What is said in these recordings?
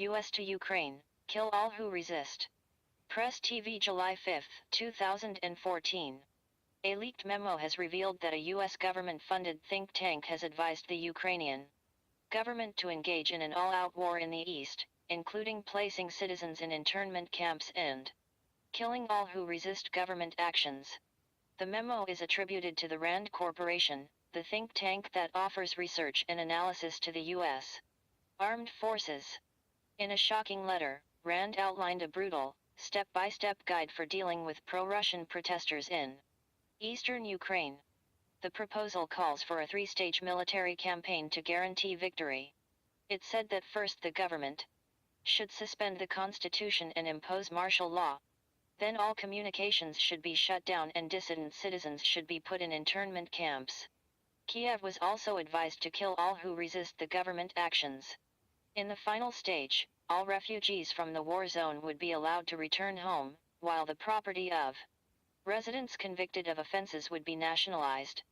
U.S. to Ukraine, kill all who resist. Press TV July 5, 2014. A leaked memo has revealed that a U.S. government-funded think tank has advised the Ukrainian government to engage in an all-out war in the east, including placing citizens in internment camps and killing all who resist government actions. The memo is attributed to the RAND Corporation, the think tank that offers research and analysis to the U.S. Armed Forces. In a shocking letter, RAND outlined a brutal, step-by-step guide for dealing with pro-Russian protesters in eastern Ukraine. The proposal calls for a three-stage military campaign to guarantee victory. It said that first the government should suspend the constitution and impose martial law. Then all communications should be shut down and dissident citizens should be put in internment camps. Kiev was also advised to kill all who resist the government actions. In the final stage, all refugees from the war zone would be allowed to return home, while the property of residents convicted of offenses would be nationalized.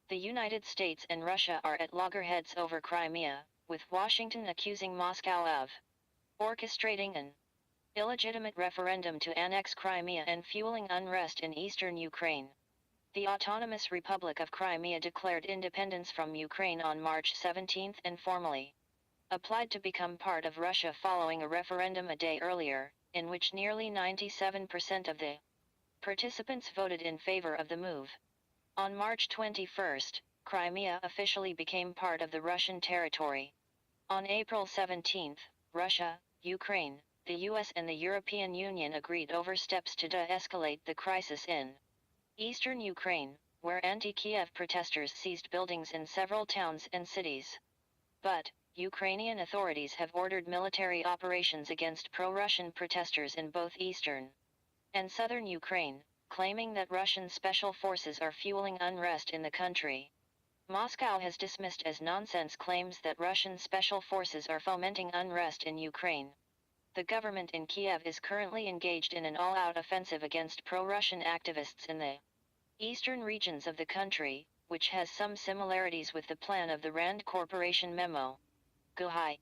The United States and Russia are at loggerheads over Crimea, with Washington accusing Moscow of orchestrating an illegitimate referendum to annex Crimea and fueling unrest in eastern Ukraine. The Autonomous Republic of Crimea declared independence from Ukraine on March 17 and formally applied to become part of Russia following a referendum a day earlier, in which nearly 97% of the participants voted in favor of the move. On March 21, Crimea officially became part of the Russian territory. On April 17, Russia, Ukraine, the US and the European Union agreed over steps to de-escalate the crisis in eastern Ukraine, where anti-Kiev protesters seized buildings in several towns and cities. But Ukrainian authorities have ordered military operations against pro-Russian protesters in both eastern and southern Ukraine, claiming that Russian special forces are fueling unrest in the country. Moscow has dismissed as nonsense claims that Russian special forces are fomenting unrest in Ukraine. The government in Kiev is currently engaged in an all-out offensive against pro-Russian activists in the eastern regions of the country, which has some similarities with the plan of the RAND Corporation memo. Go High.